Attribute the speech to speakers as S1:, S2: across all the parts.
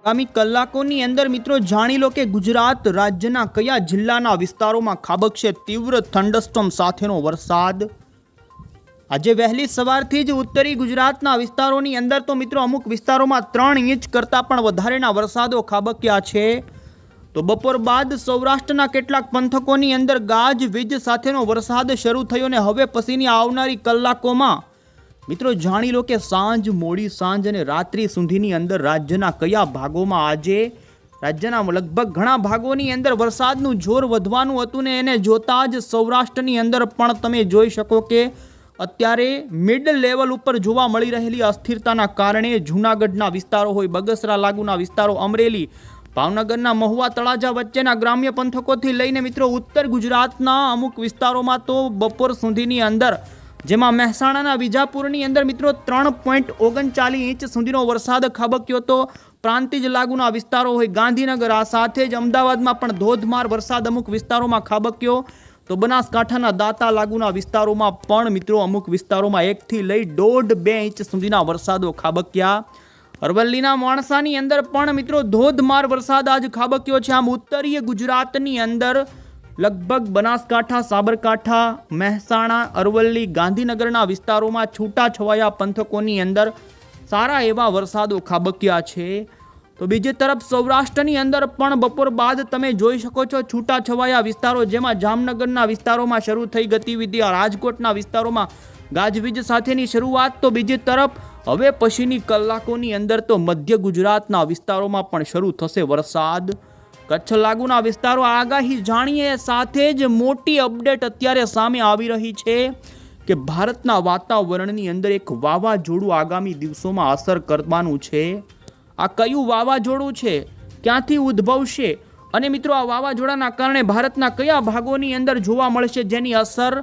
S1: આગામી કલાકોની અંદર મિત્રો જાણી લો કે ગુજરાત રાજ્યના કયા જિલ્લાના વિસ્તારોમાં ખાબકશે તીવ્ર થંડરસ્ટોર્મ સાથેનો વરસાદ। આજે વહેલી સવારથી જ ઉત્તરી ગુજરાતના વિસ્તારોની અંદર તો મિત્રો અમુક વિસ્તારોમાં 3 ઇંચ કરતાં પણ વધારેના વરસાદો ખાબક્યા છે। તો બપોર બાદ સૌરાષ્ટ્રના કેટલાક પંથકોની અંદર ગાજવીજ સાથેનો વરસાદ શરૂ થયો અને હવે પછીની આવનારી કલાકોમાં મિત્રો જાણી લો કે સાંજ, મોડી સાંજ અને રાત્રિ સુધીની અંદર રાજ્યના કયા ભાગોમાં આજે રાજ્યના લગભગ ઘણા ભાગોની અંદર વરસાદનું જોર વધવાનું હતું ને એને જોતા જ સૌરાષ્ટ્રની અંદર પણ તમે જોઈ શકો કે અત્યારે મિડ લેવલ ઉપર જોવા મળી રહેલી અસ્થિરતાના કારણે જૂનાગઢના વિસ્તારો હોય, બગસરા લાગુના વિસ્તારો, અમરેલી, ભાવનગરના મહુવા, તળાજા વચ્ચેના ગ્રામ્ય પંથકોથી લઈને મિત્રો ઉત્તર ગુજરાતના અમુક વિસ્તારોમાં તો બપોર સુધીની અંદર જેમાં મહેસાણાના વિજાપુરની અંદર મિત્રો 3.39 ઇંચ સુધીનો વરસાદ ખાબક્યો હતો। પ્રાંતિજ લાગુના વિસ્તારો હોય, ગાંધીનગર, આ સાથે જ અમદાવાદમાં પણ ધોધમાર વરસાદ અમુક વિસ્તારોમાં ખાબક્યો। તો બનાસકાંઠાના દાંતા લાગુના વિસ્તારોમાં પણ મિત્રો અમુક વિસ્તારોમાં 1 થી લઈ 1.5-2 ઇંચ સુધીના વરસાદો ખાબક્યા। અરવલ્લીના માણસાની અંદર પણ મિત્રો ધોધમાર વરસાદ આજ ખાબક્યો છે। આમ ઉત્તરીય ગુજરાતની અંદર લગભગ બનાસકાંઠા, સાબરકાંઠા, મહેસાણા, અરવલ્લી, ગાંધીનગરના વિસ્તારોમાં છૂટાછવાયા પંથકોની અંદર સારા એવા વરસાદો ખાબક્યા છે। તો બીજી તરફ સૌરાષ્ટ્રની અંદર પણ બપોર બાદ તમે જોઈ શકો છો છૂટાછવાયા વિસ્તારો, જેમાં જામનગરના વિસ્તારોમાં શરૂ થઈ ગતિવિધિ, રાજકોટના વિસ્તારોમાં ગાજવીજ સાથેની શરૂઆત। તો બીજી તરફ હવે પછીની કલાકોની અંદર તો મધ્ય ગુજરાતના વિસ્તારોમાં પણ શરૂ થશે વરસાદ। કચ્છ લાગુના વિસ્તારો આગાહી જાણીએ સાથે જ મોટી અપડેટ અત્યારે સામે આવી રહી છે કે ભારતના વાતાવરણની અંદર એક વાવાઝોડું આગામી દિવસોમાં અસર કરવાનું છે। આ કયું વાવાઝોડું છે, ક્યાંથી ઉદ્ભવશે અને મિત્રો આ વાવાઝોડાના કારણે ભારતના કયા ભાગોની અંદર જોવા મળશે, જેની અસર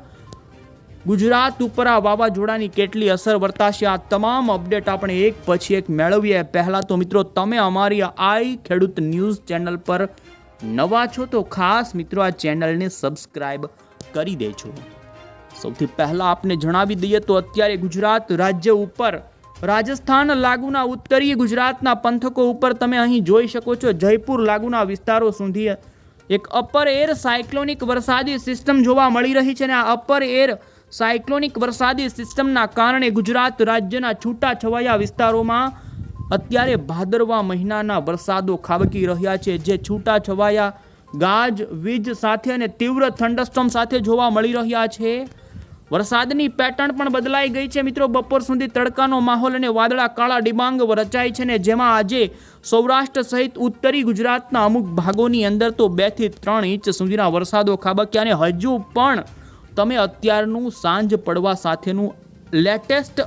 S1: ગુજરાત ઉપર આ વાવાઝોડાની કેટલી અસર વર્તાશે, આ તમામ અપડેટ આપણે એક પછી એક મેળવીએ। પહેલાં તો મિત્રો તમે અમારી આઈ ખેડૂત ન્યૂઝ ચેનલ પર નવા છો તો ખાસ મિત્રો આ ચેનલને સબસ્ક્રાઈબ કરી દેજો। સૌથી પહેલાં આપને જણાવી દઈએ તો અત્યારે ગુજરાત રાજ્ય ઉપર રાજસ્થાન લાગુના ઉત્તરીય ગુજરાતના પંથકો ઉપર તમે અહીં જોઈ શકો છો જયપુર લાગુના વિસ્તારો સુધી એક અપર એર સાયક્લોનિક વરસાદી સિસ્ટમ જોવા મળી રહી છે અને આ અપર એર સાયક્લોનિક વરસાદી સિસ્ટમના કારણે ગુજરાત રાજ્યના છૂટાછવાયા વિસ્તારોમાં અત્યારે ભાદરવા મહિનાના વરસાદો ખાબકી રહ્યા છે, જે છૂટાછવાયા ગાજવીજ સાથે અને તીવ્ર થંડરસ્ટોર્મ સાથે જોવા મળી રહ્યા છે। વરસાદની પેટર્ન પણ બદલાઈ ગઈ છે મિત્રો। બપોર સુધી તડકાનો માહોલ અને વાદળા કાળા ડિબાંગ રચાય છે ને જેમાં આજે સૌરાષ્ટ્ર સહિત ઉત્તરી ગુજરાતના અમુક ભાગોની અંદર તો 2 થી 3 ઇંચ સુધીના વરસાદો ખાબક્યા અને હજુ પણ તમે અત્યારનું સાંજ પડવા સાથેનું લેટેસ્ટ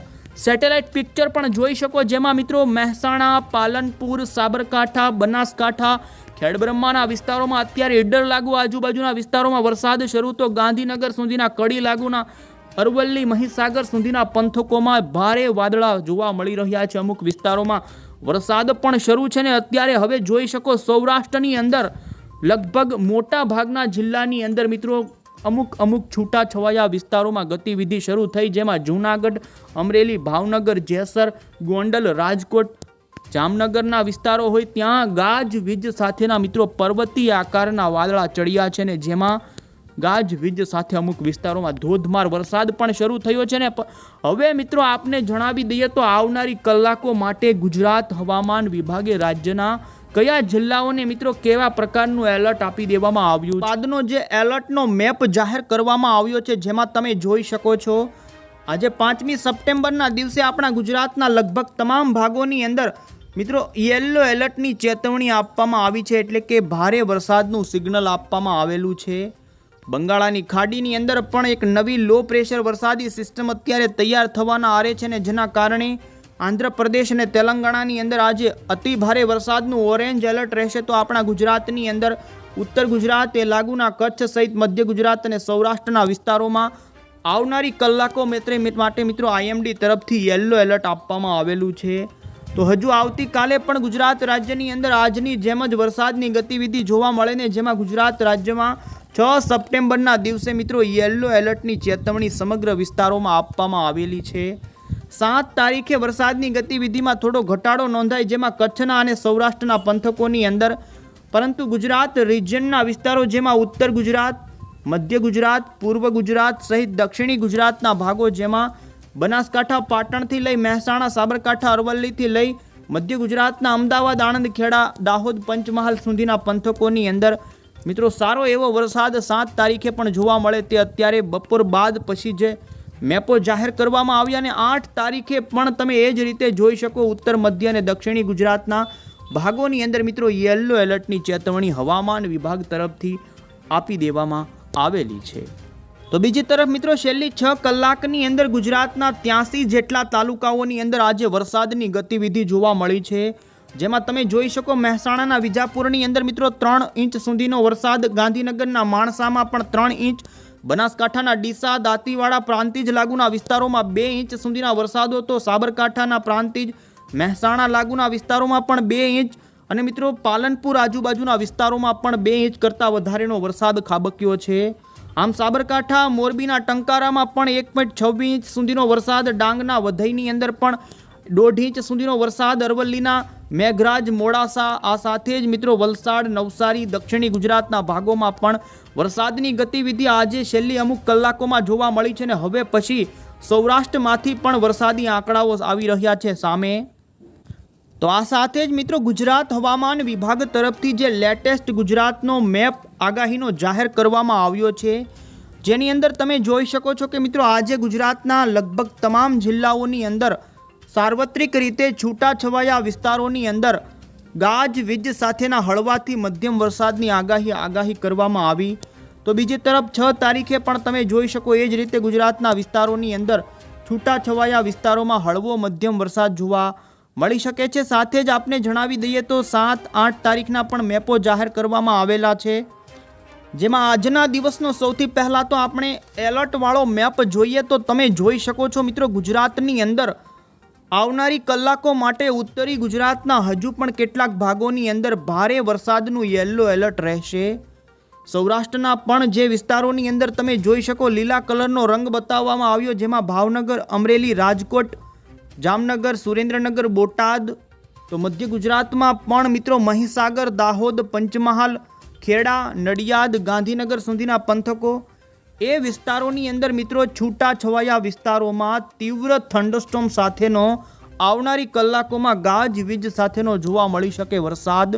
S1: સેટેલાઇટ પિક્ચર પણ જોઈ શકો, જેમાં મિત્રો મહેસાણા, પાલનપુર, સાબરકાંઠા, બનાસકાંઠા, ખેડબ્રહ્માના વિસ્તારોમાં અત્યારે ઈડર લાગુ આજુબાજુના વિસ્તારોમાં વરસાદ શરૂ, તો ગાંધીનગર સુધીના કડી લાગુના અરવલ્લી, મહીસાગર સુધીના પંથકોમાં ભારે વાદળા જોવા મળી રહ્યા છે। અમુક વિસ્તારોમાં વરસાદ પણ શરૂ છે ને અત્યારે હવે જોઈ શકો સૌરાષ્ટ્રની અંદર લગભગ મોટા ભાગના જિલ્લાની અંદર મિત્રો અમુક છૂટાછવાયા વિસ્તારોમાં ગતિવિધિ શરૂ થઈ, જેમાં જૂનાગઢ, અમરેલી, ભાવનગર, જેસર, ગોંડલ, રાજકોટ, જામનગરના વિસ્તારો હોય ત્યાં ગાજવીજ સાથેના મિત્રો પર્વતીય આકારના વાદળા ચડ્યા છે ને જેમાં ગાજવીજ સાથે અમુક વિસ્તારોમાં ધોધમાર વરસાદ પણ શરૂ થયો છે ને હવે મિત્રો આપને જણાવી દઈએ તો આવનારી કલાકો માટે ગુજરાત હવામાન વિભાગે રાજ્યના કયા જિલ્લાઓને મિત્રો કેવા પ્રકારનું એલર્ટ આપી દેવામાં આવ્યું, બાદનો જે એલર્ટનો મેપ જાહેર કરવામાં આવ્યો છે, જેમાં તમે જોઈ શકો છો આજે 5મી સપ્ટેમ્બરના દિવસે આપણા ગુજરાતના લગભગ તમામ ભાગોની અંદર મિત્રો યલો એલર્ટની ચેતવણી આપવામાં આવી છે, એટલે કે ભારે વરસાદનું સિગ્નલ આપવામાં આવેલું છે। બંગાળાની ખાડીની અંદર પણ એક નવી લો પ્રેશર વરસાદી સિસ્ટમ અત્યારે તૈયાર થવાના આરે છે ને જેના કારણે આંધ્રપ્રદેશ અને તેલંગાણાની અંદર આજે અતિ ભારે વરસાદનું ઓરેન્જ એલર્ટ રહેશે। તો આપણા ગુજરાતની અંદર ઉત્તર ગુજરાત એ લાગુના કચ્છ સહિત મધ્ય ગુજરાત અને સૌરાષ્ટ્રના વિસ્તારોમાં આવનારી કલાકો માટે મિત્રો આઈએમડી તરફથી યલો એલર્ટ આપવામાં આવેલું છે। તો હજુ આવતીકાલે પણ ગુજરાત રાજ્યની અંદર આજની જેમ જ વરસાદની ગતિવિધિ જોવા મળે ને જેમાં ગુજરાત રાજ્યમાં 6 સપ્ટેમ્બરના દિવસે મિત્રો યલો એલર્ટની ચેતવણી સમગ્ર વિસ્તારોમાં આપવામાં આવેલી છે। 7 તારીખે વરસાદની ગતિવિધિમાં થોડો ઘટાડો નોંધાય, જેમાં કચ્છના અને સૌરાષ્ટ્રના પંથકોની અંદર, પરંતુ ગુજરાત રિજિયનના વિસ્તારો જેમાં ઉત્તર ગુજરાત, મધ્ય ગુજરાત, પૂર્વ ગુજરાત સહિત દક્ષિણી ગુજરાતના ભાગો જેમાં બનાસકાંઠા, પાટણથી લઈ મહેસાણા, સાબરકાંઠા, અરવલ્લીથી લઈ મધ્ય ગુજરાતના અમદાવાદ, આણંદ, ખેડા, દાહોદ, પંચમહાલ સુધીના પંથકોની અંદર મિત્રો સારો એવો વરસાદ 7 તારીખે પણ જોવા મળે તે અત્યારે બપોર બાદ પછી જે મેપો જાહેર કરવામાં આવ્યા અને 8 તારીખે પણ તમે એ જ રીતે જોઈ શકો ઉત્તર, મધ્ય અને દક્ષિણી ગુજરાતના ભાગોની અંદર મિત્રો યલો એલર્ટની ચેતવણી હવામાન વિભાગ તરફથી આપી દેવામાં આવેલી છે. તો બીજી તરફ મિત્રો છેલ્લી 6 કલાકની અંદર ગુજરાતના 83 જેટલા તાલુકાઓની અંદર આજે વરસાદની ગતિવિધિ જોવા મળી છે, જેમાં તમે જોઈ શકો મહેસાણાના વિજાપુરની અંદર મિત્રો 3 ઇંચ સુધીનો વરસાદ, ગાંધીનગરના માણસામાં પણ 3 ઇંચ, બનાસકાંઠાના ડીસા, દાંતીવાડા, પ્રાંતિજ લાગુના વિસ્તારોમાં 2 ઇંચ સુધીના વરસાદો, તો સાબરકાંઠાના પ્રાંતિજ, મહેસાણા લાગુના વિસ્તારોમાં પણ 2 ઇંચ અને મિત્રો પાલનપુર આજુબાજુના વિસ્તારોમાં પણ 2 ઇંચ કરતાં વધારેનો વરસાદ ખાબક્યો છે. આમ સાબરકાંઠા, મોરબીના ટંકારામાં પણ 1.26 ઇંચ સુધીનો વરસાદ, ડાંગના વધઈની અંદર પણ 1.5 ઇંચ સુધીનો વરસાદ, અરવલ્લીના મેઘરાજ, મોડાસા, આ સાથે જ મિત્રો વલસાડ, નવસારી, દક્ષિણી ગુજરાતના ભાગોમાં પણ વરસાદની ગતિવિધિ આજે છેલ્લી અમુક કલાકોમાં જોવા મળી છે અને હવે પછી સૌરાષ્ટ્રમાંથી પણ વરસાદી આંકડાઓ આવી રહ્યા છે સામે. તો આ સાથે જ મિત્રો ગુજરાત હવામાન વિભાગ તરફથી જે લેટેસ્ટ ગુજરાતનો મેપ આગાહીનો જાહેર કરવામાં આવ્યો છે, જેની અંદર તમે જોઈ શકો છો કે મિત્રો આજે ગુજરાતના લગભગ તમામ જિલ્લાઓની અંદર સાર્વત્રિક રીતે છૂટાછવાયા વિસ્તારોની અંદર ગાજવીજ સાથેના હળવાથી મધ્યમ વરસાદની આગાહી કરવામાં આવી. તો બીજી તરફ 6 તારીખે પણ તમે જોઈ શકો એ જ રીતે ગુજરાતના વિસ્તારોની અંદર છૂટાછવાયા વિસ્તારોમાં હળવો મધ્યમ વરસાદ જોવા મળી શકે છે. સાથે જ આપને જણાવી દઈએ તો 7-8 તારીખના પણ મેપો જાહેર કરવામાં આવેલા છે, જેમાં આજના દિવસનો સૌથી પહેલાં તો આપણે એલર્ટવાળો મેપ જોઈએ તો તમે જોઈ શકો છો મિત્રો ગુજરાતની અંદર આવનારી કલાકો માટે ઉત્તરી ગુજરાતના હજુ પણ કેટલાક ભાગોની અંદર ભારે વરસાદનું યલો એલર્ટ રહેશે. સૌરાષ્ટ્રના પણ જે વિસ્તારોની અંદર તમે જોઈ શકો લીલા કલરનો રંગ બતાવવામાં આવ્યો, જેમાં ભાવનગર, અમરેલી, રાજકોટ, જામનગર, સુરેન્દ્રનગર, બોટાદ, તો મધ્ય ગુજરાતમાં પણ મિત્રો મહીસાગર, દાહોદ, પંચમહાલ, ખેડા, નડિયાદ, ગાંધીનગર સુધીના પંથકો, એ વિસ્તારોની અંદર મિત્રો છૂટાછવાયા વિસ્તારોમાં તીવ્ર થંડરસ્ટોર્મ સાથેનો આવનારી કલાકોમાં ગાજવીજ સાથેનો જોવા મળી શકે વરસાદ.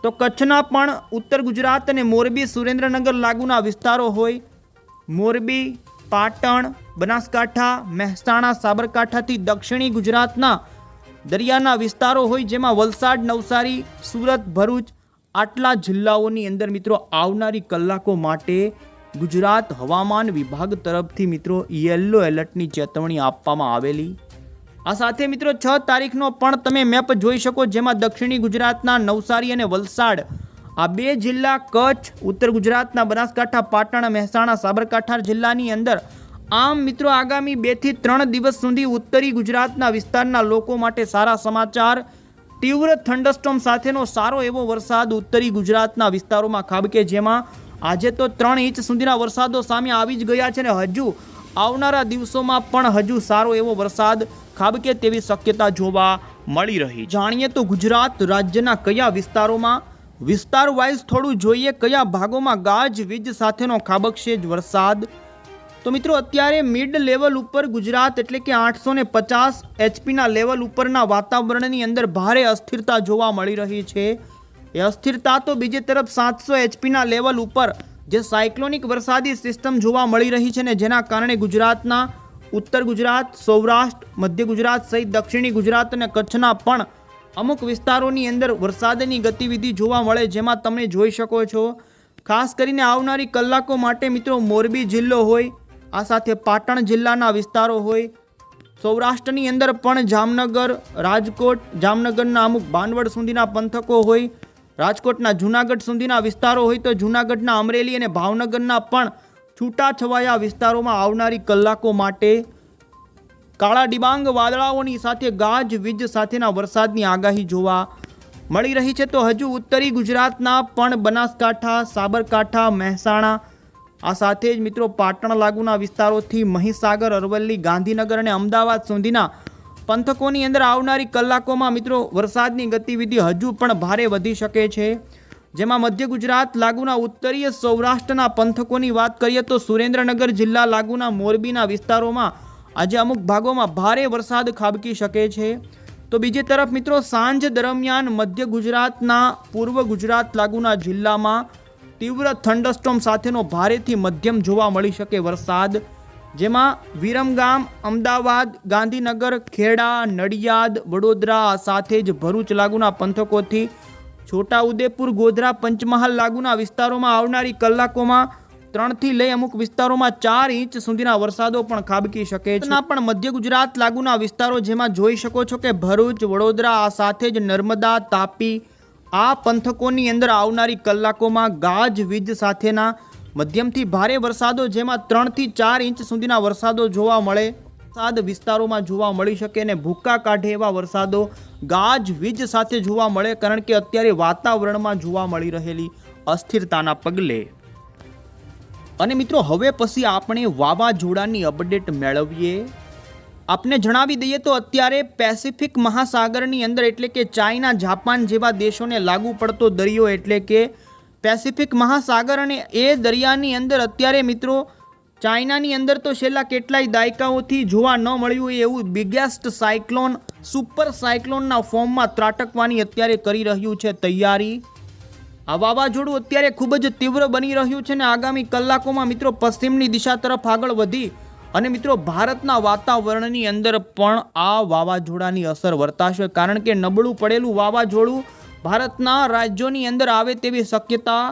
S1: તો કચ્છના પણ ઉત્તર ગુજરાત અને મોરબી, સુરેન્દ્રનગર લાગુના વિસ્તારો હોય, મોરબી, પાટણ, બનાસકાંઠા, મહેસાણા, સાબરકાંઠાથી દક્ષિણી ગુજરાતના દરિયાના વિસ્તારો હોય, જેમાં વલસાડ, નવસારી, સુરત, ભરૂચ, આટલા જિલ્લાઓની અંદર મિત્રો આવનારી કલાકો માટે ગુજરાત હવામાન વિભાગ તરફથી મિત્રો યલો એલર્ટની ચેતવણી આપવામાં આવેલી. આ સાથે મિત્રો 6 તારીખનો પણ તમે મેપ જોઈ શકો, જેમાં દક્ષિણી ગુજરાતના નવસારી અને વલસાડ આ 2 જિલ્લા, કચ્છ, ઉત્તર ગુજરાતના બનાસકાંઠા, પાટણ, મહેસાણા, સાબરકાંઠા જિલ્લાની અંદર આમ મિત્રો આગામી 2 થી 3 દિવસ સુધી ઉત્તરી ગુજરાતના વિસ્તારના લોકો માટે સારા સમાચાર. તીવ્ર થંડરસ્ટોર્મ સાથેનો સારો એવો વરસાદ ઉત્તરી ગુજરાતના વિસ્તારોમાં ખાબકે, જેમાં આજે તો 3 ઇંચ સુધીના વરસાદો સામે આવી જ ગયા છે અને હજુ આવનારા દિવસોમાં પણ હજુ સારો એવો વરસાદ ખાબકે તેવી શક્યતા જોવા મળી રહી. જાણીએ તો ગુજરાત રાજ્યના કયા વિસ્તારોમાં વિસ્તાર વાઇઝ થોડું જોઈએ કયા ભાગોમાં ગાજવીજ સાથેનો ખાબકશે જ વરસાદ. તો મિત્રો અત્યારે મિડ લેવલ ઉપર ગુજરાત એટલે કે 850 એચપીના લેવલ ઉપરના વાતાવરણની અંદર ભારે અસ્થિરતા જોવા મળી રહી છે. એ અસ્થિરતા તો બીજી તરફ 700 એચપીના લેવલ ઉપર જે સાયક્લોનિક વરસાદી સિસ્ટમ જોવા મળી રહી છે ને, જેના કારણે ગુજરાતના ઉત્તર ગુજરાત, સૌરાષ્ટ્ર, મધ્ય ગુજરાત સહિત દક્ષિણી ગુજરાત અને કચ્છના પણ અમુક વિસ્તારોની અંદર વરસાદની ગતિવિધિ જોવા મળે, જેમાં તમે જોઈ શકો છો ખાસ કરીને આવનારી કલાકો માટે મિત્રો મોરબી જિલ્લો હોય, આ સાથે પાટણ જિલ્લાના વિસ્તારો હોય, સૌરાષ્ટ્રની અંદર પણ જામનગર, રાજકોટ, જામનગરના અમુક ભાનવડ સુધીના પંથકો હોય, રાજકોટના જૂનાગઢ સુધીના વિસ્તારો હોય, તો જૂનાગઢના અમરેલી અને ભાવનગરના પણ છૂટાછવાયા વિસ્તારોમાં આવનારી કલાકો માટે કાળા ડિબાંગ વાદળાઓની સાથે ગાજવીજ સાથેના વરસાદની આગાહી જોવા મળી રહી છે. તો હજુ ઉત્તરી ગુજરાતના પણ બનાસકાંઠા, સાબરકાંઠા, મહેસાણા, આ સાથે જ મિત્રો પાટણ લાગુના વિસ્તારોથી મહીસાગર, અરવલ્લી, ગાંધીનગર અને અમદાવાદ સુધીના પંથકોની અંદર આવનારી કલાકોમાં મિત્રો વરસાદની ગતિવિધિ હજુ પણ ભારે વધી શકે છે, જેમાં મધ્ય ગુજરાત લાગુના ઉત્તરીય સૌરાષ્ટ્રના પંથકોની વાત કરીએ તો સુરેન્દ્રનગર જિલ્લા લાગુના મોરબીના વિસ્તારોમાં આજે અમુક ભાગોમાં ભારે વરસાદ ખાબકી શકે છે. તો બીજી તરફ મિત્રો સાંજ દરમિયાન મધ્ય ગુજરાતના પૂર્વ ગુજરાત લાગુના જિલ્લામાં તીવ્ર થંડરસ્ટોર્મ સાથેનો ભારેથી મધ્યમ જોવા મળી શકે વરસાદ, જેમાં વિરમગામ, અમદાવાદ, ગાંધીનગર, ખેડા, નડિયાદ, વડોદરા સાથે જ ભરૂચ લાગુના પંથકોથી છોટાઉદેપુર, ગોધરા, પંચમહાલ લાગુના વિસ્તારોમાં આવનારી કલાકોમાં 3 થી લઈ અમુક વિસ્તારોમાં 4 ઇંચ સુધીના વરસાદો પણ ખાબકી શકે છે. પણ મધ્ય ગુજરાત લાગુના વિસ્તારો જેમાં જોઈ શકો છો કે ભરૂચ, વડોદરા આ સાથે જ નર્મદા, તાપી આ પંથકોની અંદર આવનારી કલાકોમાં ગાજવીજ સાથેના મધ્યમથી ભારે વરસાદો જેમાં 3 થી 4 ઇંચ સુધીના વરસાદો જોવા મળે, વરસાદ વિસ્તારોમાં જોવા મળી શકે અને ભૂક્કા કાઢે એવા વરસાદો ગાજવીજ સાથે જોવા મળે, કારણ કે અત્યારે વાતાવરણમાં જોવા મળી રહેલી અસ્થિરતાના પગલે. અને મિત્રો હવે પછી આપણે વાવાઝોડાની અપડેટ મેળવીએ. આપને જણાવી દઈએ તો અત્યારે પેસિફિક મહાસાગરની અંદર એટલે કે ચાઇના, જાપાન જેવા દેશોને લાગુ પડતો દરિયો એટલે કે પેસિફિક મહાસાગર, અને એ દરિયાની અંદર અત્યારે મિત્રો ચાઇનાની અંદર તો છેલ્લા કેટલાય દાયકાઓથી જોવા ન મળ્યું હોય એવું બિગેસ્ટ સાયક્લોન, સુપર સાયક્લોનના ફોર્મમાં ત્રાટકવાની અત્યારે કરી રહ્યું છે તૈયારી. આ વાવાઝોડું અત્યારે ખૂબ જ તીવ્ર બની રહ્યું છે અને આગામી કલાકોમાં મિત્રો પશ્ચિમની દિશા તરફ આગળ વધી અને મિત્રો ભારતના વાતાવરણની અંદર પણ આ વાવાઝોડાની અસર વર્તાશે, કારણ કે નબળું પડેલું વાવાઝોડું ભારતના રાજ્યોની અંદર આવે તેવી શક્યતા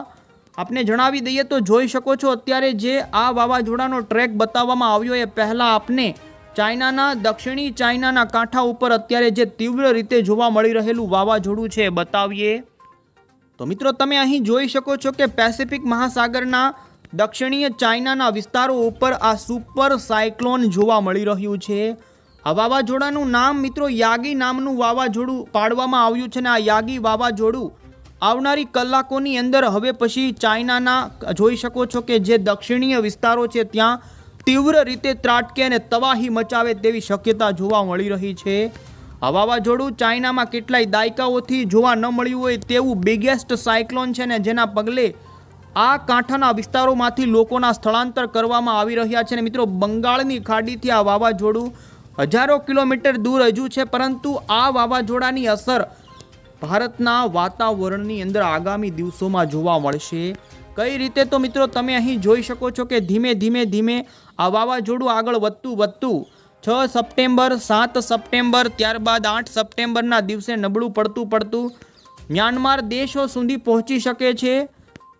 S1: આપને જણાવી દઈએ તો જોઈ શકો છો. અત્યારે જે આ વાવાઝોડાનો ટ્રેક બતાવવામાં આવ્યો એ પહેલાં આપને ચાઇનાના, દક્ષિણી ચાઇનાના કાંઠા ઉપર અત્યારે જે તીવ્ર રીતે જોવા મળી રહેલું વાવાઝોડું છે બતાવીએ. તો મિત્રો તમે અહીં જોઈ શકો છો કે પેસિફિક મહાસાગરના દક્ષિણીય ચાઇનાના વિસ્તારો ઉપર આ સુપર સાયક્લોન જોવા મળી રહ્યું છે. આ વાવાઝોડાનું નામ મિત્રો યાગી નામનું વાવાઝોડું પાડવામાં આવ્યું છે અને આ યાગી વાવાઝોડું આવનારી કલાકોની અંદર હવે પછી ચાઇનાના જોઈ શકો છો કે જે દક્ષિણીય વિસ્તારો છે ત્યાં તીવ્ર રીતે ત્રાટકે અને તબાહી મચાવે તેવી શક્યતા જોવા મળી રહી છે. આ વાવાઝોડું ચાઇનામાં કેટલાય દાયકાઓથી જોવા ન મળ્યું હોય તેવું બિગેસ્ટ સાયક્લોન છે ને જેના પગલે આ કાંઠાના વિસ્તારોમાંથી લોકોના સ્થળાંતર કરવામાં આવી રહ્યા છે. અને મિત્રો બંગાળની ખાડીથી આ વાવાઝોડું હજારો કિલોમીટર દૂર હજુ છે, પરંતુ આ વાવાઝોડાની અસર ભારતના વાતાવરણની અંદર આગામી દિવસોમાં જોવા મળશે. કઈ રીતે તો મિત્રો તમે અહીં જોઈ શકો છો કે ધીમે ધીમે આ વાવાઝોડું આગળ વધતું 6 સપ્ટેમ્બર, 7 સપ્ટેમ્બર, ત્યારબાદ 8 સપ્ટેમ્બરના દિવસે નબળું પડતું મ્યાનમાર દેશો સુધી પહોંચી શકે છે.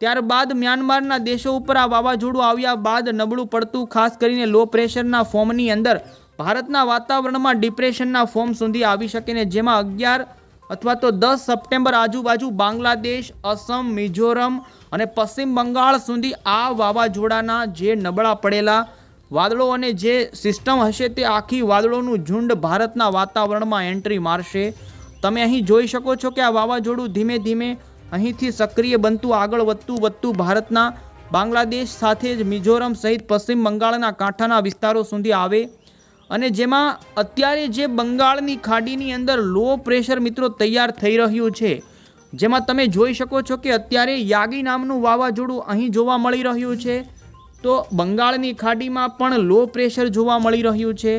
S1: ત્યારબાદ મ્યાનમારના દેશો ઉપર આ વાવાઝોડું આવ્યા બાદ નબળું પડતું ખાસ કરીને લો પ્રેશરના ફોર્મની અંદર ભારતના વાતાવરણમાં ડિપ્રેશનના ફોર્મ સુધી આવી શકે ને જેમાં 11 અથવા તો 10 સપ્ટેમ્બર આજુબાજુ બાંગ્લાદેશ, અસમ, મિઝોરમ અને પશ્ચિમ બંગાળ સુધી આ વાવાઝોડાના જે નબળા પડેલા વાદળો અને જે સિસ્ટમ હશે તે આખી વાદળોનું ઝુંડ ભારતના વાતાવરણમાં એન્ટ્રી મારશે. તમે અહીં જોઈ શકો છો કે આ વાવાઝોડું ધીમે ધીમે અહીંથી સક્રિય બનતું આગળ વધતું ભારતના બાંગ્લાદેશ સાથે જ મિઝોરમ સહિત પશ્ચિમ બંગાળના કાંઠાના વિસ્તારો સુધી આવે અને જેમાં અત્યારે જે બંગાળની ખાડીની અંદર લો પ્રેશર મિત્રો તૈયાર થઈ રહ્યું છે, જેમાં તમે જોઈ શકો છો કે અત્યારે યાગી નામનું વાવાઝોડું અહીં જોવા મળી રહ્યું છે. તો બંગાળની ખાડીમાં પણ લો પ્રેશર જોવા મળી રહ્યું છે.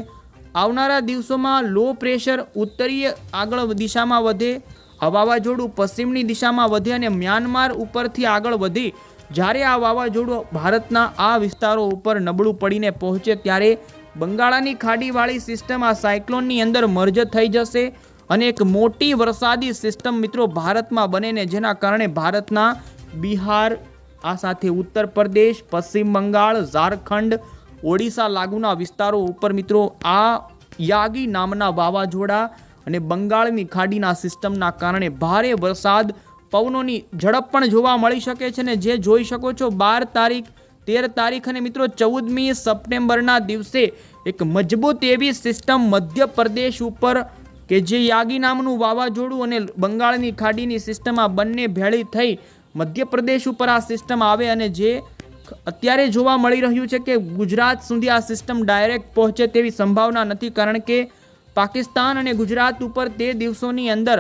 S1: આવનારા દિવસોમાં લો પ્રેશર ઉત્તરીય આગળ દિશામાં વધે, આ વાવાઝોડું પશ્ચિમની દિશામાં વધે અને મ્યાનમાર ઉપરથી આગળ વધી જ્યારે આ વાવાઝોડું ભારતના આ વિસ્તારો ઉપર નબળું પડીને પહોંચે ત્યારે બંગાળની ખાડીવાળી સિસ્ટમ આ સાયક્લોનની અંદર મર્જ થઈ જશે અને એક મોટી વરસાદી સિસ્ટમ મિત્રો ભારતમાં બને ને જેના કારણે ભારતના બિહાર, આ સાથે ઉત્તર પ્રદેશ, પશ્ચિમ બંગાળ, ઝારખંડ, ઓડિશા લાગુના વિસ્તારો ઉપર મિત્રો આ યાગી નામના વાવાઝોડા અને બંગાળની ખાડીના સિસ્ટમના કારણે ભારે વરસાદ, પવનોની ઝડપ પણ જોવા મળી શકે છે ને જે જોઈ શકો છો 12 તારીખ, 13 તારીખ અને મિત્રો 14મી સપ્ટેમ્બરના દિવસે એક મજબૂત એવી સિસ્ટમ મધ્યપ્રદેશ ઉપર કે જે યાગી નામનું વાવાઝોડું અને બંગાળની ખાડીની સિસ્ટમ આ બંને ભેળી થઈ મધ્યપ્રદેશ ઉપર આ સિસ્ટમ આવે અને જે અત્યારે જોવા મળી રહ્યું છે કે ગુજરાત સુધી આ સિસ્ટમ ડાયરેક્ટ પહોંચે તેવી સંભાવના નથી, કારણ કે પાકિસ્તાન અને ગુજરાત ઉપર તે દિવસોની અંદર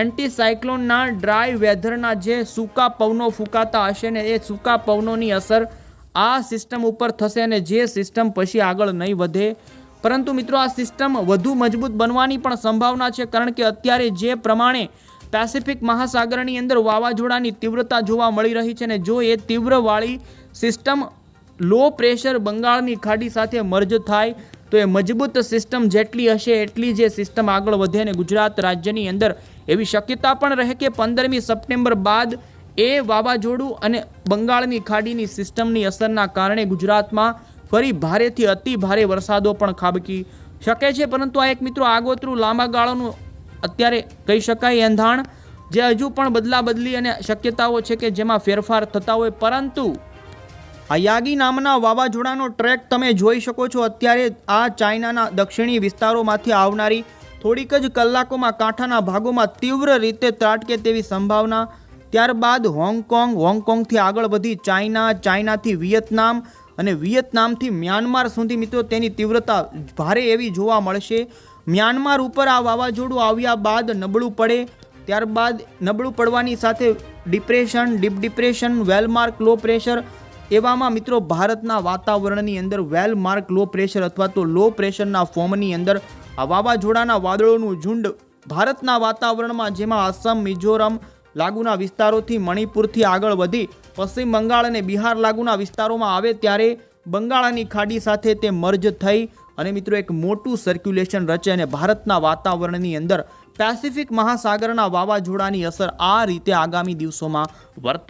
S1: એન્ટી સાયક્લોનના ડ્રાય વેધરના જે સૂકા પવનો ફૂંકાતા હશે ને એ સૂકા પવનોની અસર આ સિસ્ટમ ઉપર થશે અને જે સિસ્ટમ પછી આગળ નહીં વધે. પરંતુ મિત્રો આ સિસ્ટમ વધુ મજબૂત બનવાની પણ સંભાવના છે, કારણ કે અત્યારે જે પ્રમાણે પેસિફિક મહાસાગરની અંદર વાવાઝોડાની તીવ્રતા જોવા મળી રહી છે ને જો એ તીવ્રવાળી સિસ્ટમ લો પ્રેશર બંગાળની ખાડી સાથે મર્જ થાય તો એ મજબૂત સિસ્ટમ જેટલી હશે એટલી જે સિસ્ટમ આગળ વધે અને ગુજરાત રાજ્યની અંદર એવી શક્યતા પણ રહે કે 15મી સપ્ટેમ્બર બાદ એ વાવાઝોડું અને બંગાળની ખાડીની સિસ્ટમની અસરના કારણે ગુજરાતમાં ફરી ભારેથી અતિ ભારે વરસાદો પણ ખાબકી શકે છે. પરંતુ આ એક મિત્રો આગોતરું લાંબા ગાળાનું અત્યારે કહી શકાય એંધાણ જે હજુ પણ બદલા બદલી અને શક્યતાઓ છે કે જેમાં ફેરફાર થતા હોય. પરંતુ આ યાગી નામના વાવાઝોડાનો ટ્રેક તમે જોઈ શકો છો. અત્યારે આ ચાઇનાના દક્ષિણી વિસ્તારોમાંથી આવનારી થોડીક જ કલાકોમાં કાંઠાના ભાગોમાં તીવ્ર રીતે ત્રાટકે તેવી સંભાવના. ત્યારબાદ હોંગકોંગથી આગળ વધી ચાઇનાથી વિયેતનામ અને વિયેતનામથી મ્યાનમાર સુધી મિત્રો તેની તીવ્રતા ભારે એવી જોવા મળશે. મ્યાનમાર ઉપર આ વાવાઝોડું આવ્યા બાદ નબળું પડે, ત્યારબાદ નબળું પડવાની સાથે depression, deep depression, well-marked low pressure, એવામાં મિત્રો ભારતના વાતાવરણની અંદર વેલમાર્ક લો પ્રેશર અથવા તો લો પ્રેશરના ફોર્મની અંદર આ વાવાઝોડાના વાદળોનું ઝુંડ ભારતના વાતાવરણમાં, જેમાં આસામ, મિઝોરમ લાગુના વિસ્તારોથી મણિપુરથી આગળ વધી પશ્ચિમ બંગાળ અને બિહાર લાગુના વિસ્તારોમાં આવે ત્યારે બંગાળની ખાડી સાથે તે મર્જ થઈ અને મિત્રો એક મોટું સર્ક્યુલેશન રચે અને ભારતના વાતાવરણની અંદર પેસિફિક મહાસાગરના વાવાઝોડાની અસર આ રીતે આગામી દિવસોમાં વર્તાય.